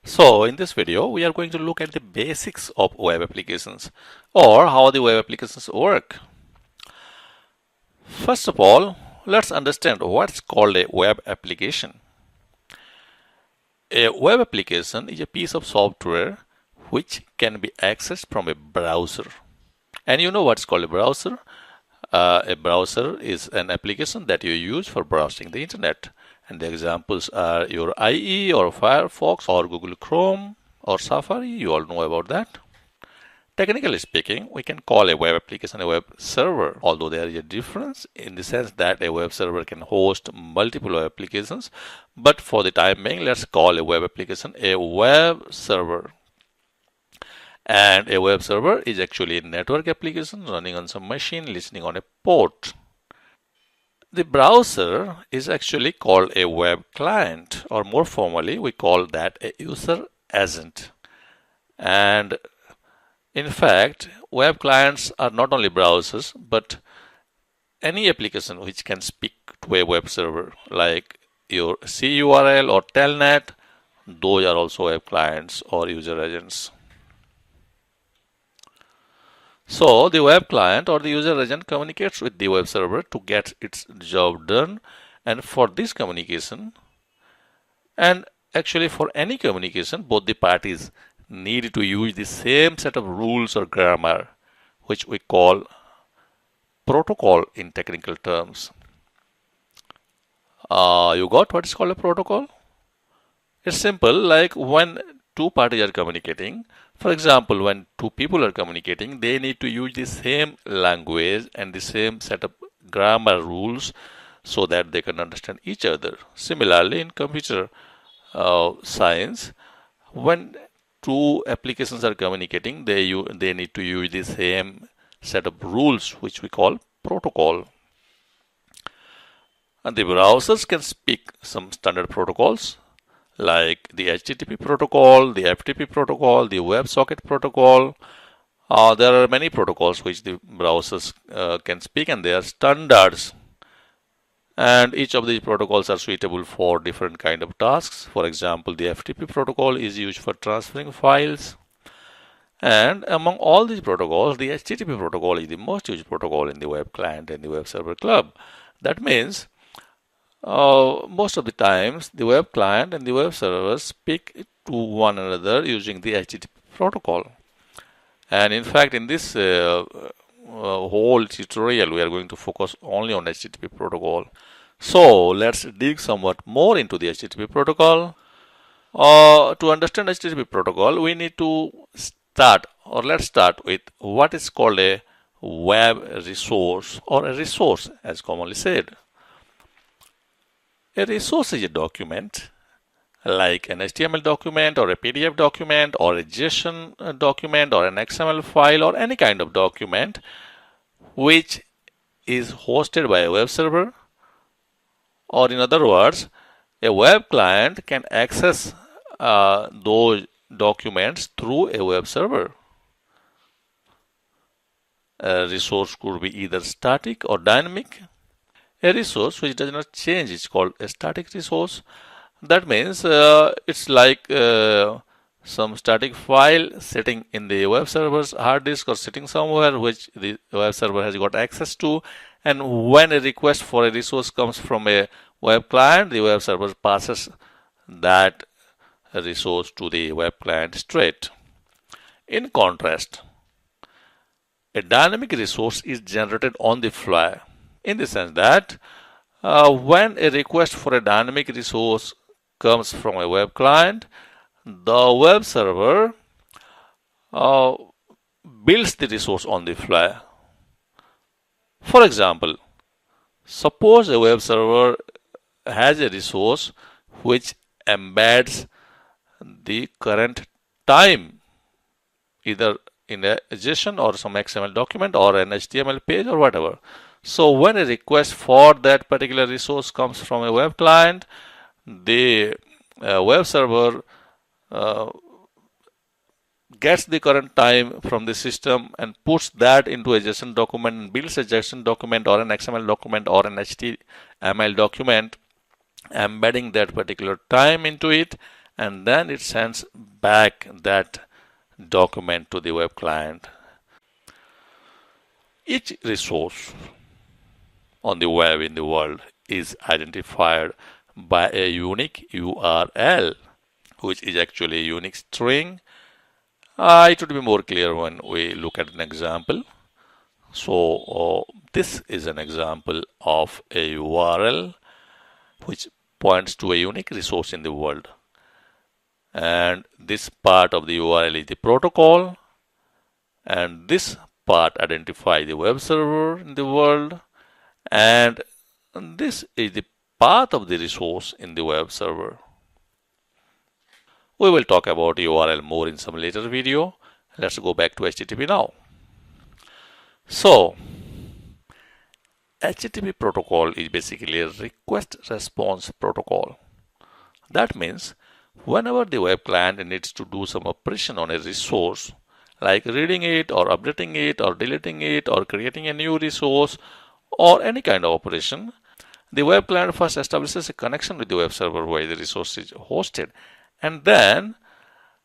So in this video, we are going to look at the basics of web applications or how the web applications work. First of all, let's understand what's called a web application. A web application is a piece of software which can be accessed from a browser. And you know what's called a browser? A browser is an application that you use for browsing the internet. And the examples are your IE or Firefox or Google Chrome or Safari. You all know about that. Technically speaking, we can call a web application a web server, although there is a difference in the sense that a web server can host multiple web applications. But for the time being, let's call a web application a web server. And a web server is actually a network application running on some machine listening on a port. The browser is actually called a web client, or more formally, we call that a user agent. And in fact, web clients are not only browsers, but any application which can speak to a web server, like your CURL or telnet, those are also web clients or user agents. So the web client or the user agent communicates with the web server to get its job done, and for this communication, and actually for any communication, both the parties need to use the same set of rules or grammar, which we call protocol in technical terms. You got what is called a protocol? It's simple, like when two parties are communicating. For example, when two people are communicating, they need to use the same language and the same set of grammar rules so that they can understand each other. Similarly, in computer science, when two applications are communicating, they need to use the same set of rules, which we call protocol. And the browsers can speak some standard protocols like the HTTP protocol, the FTP protocol, the WebSocket protocol. There are many protocols which the browsers can speak, and they are standards. And each of these protocols are suitable for different kind of tasks. For example, the FTP protocol is used for transferring files. And among all these protocols, the HTTP protocol is the most used protocol in the web client and the web server club. That means most of the times the web client and the web server speak to one another using the HTTP protocol. And in fact, in this whole tutorial, we are going to focus only on HTTP protocol. So let's dig somewhat more into the HTTP protocol. To understand HTTP protocol, we need to let's start with what is called a web resource, or a resource as commonly said. A resource is a document like an HTML document or a PDF document or a JSON document or an XML file or any kind of document which is hosted by a web server, or in other words, a web client can access those documents through a web server. A resource could be either static or dynamic. A resource which does not change is called a static resource. That means it's like some static file sitting in the web server's hard disk or sitting somewhere which the web server has got access to. And when a request for a resource comes from a web client, the web server passes that resource to the web client straight. In contrast, a dynamic resource is generated on the fly, in the sense that when a request for a dynamic resource comes from a web client, the web server builds the resource on the fly. For example, suppose a web server has a resource which embeds the current time, either in a JSON or some XML document or an HTML page or whatever. So when a request for that particular resource comes from a web client, the web server gets the current time from the system and puts that into a JSON document and builds a JSON document or an XML document or an HTML document, embedding that particular time into it, and then it sends back that document to the web client. Each resource on the web in the world is identified by a unique URL, which is actually a unique string. It would be more clear when we look at an example. So this is an example of a URL which points to a unique resource in the world. And this part of the URL is the protocol, and this part identifies the web server in the world, and this is the path of the resource in the web server. We will talk about URL more in some later video. Let's go back to HTTP now. So, HTTP protocol is basically a request response protocol. That means whenever the web client needs to do some operation on a resource, like reading it or updating it or deleting it or creating a new resource or any kind of operation, the web client first establishes a connection with the web server where the resource is hosted, and then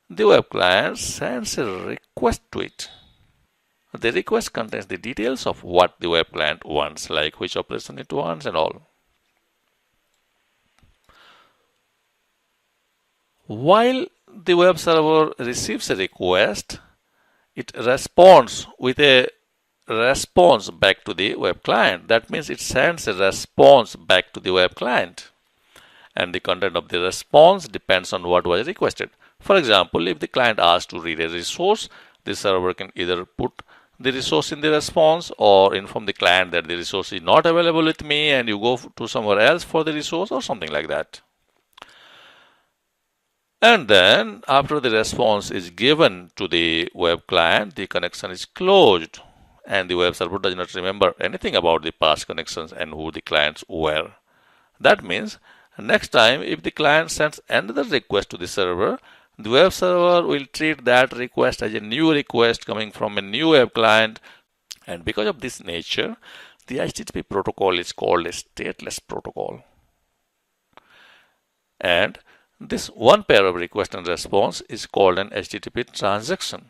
the web client sends a request to it. The request contains the details of what the web client wants, like which operation it wants and all. While the web server receives a request, it responds with a response back to the web client. That means it sends a response back to the web client. And the content of the response depends on what was requested. For example, if the client asks to read a resource, the server can either put the resource in the response or inform the client that the resource is not available with me and you go to somewhere else for the resource or something like that. And then after the response is given to the web client, the connection is closed and the web server does not remember anything about the past connections and who the clients were. That means next time if the client sends another request to the server, the web server will treat that request as a new request coming from a new web client. And because of this nature, the HTTP protocol is called a stateless protocol. And this one pair of request and response is called an HTTP transaction.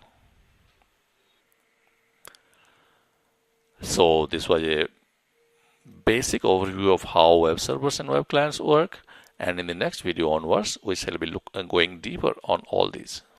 So this was a basic overview of how web servers and web clients work. And in the next video onwards, we shall be going deeper on all these.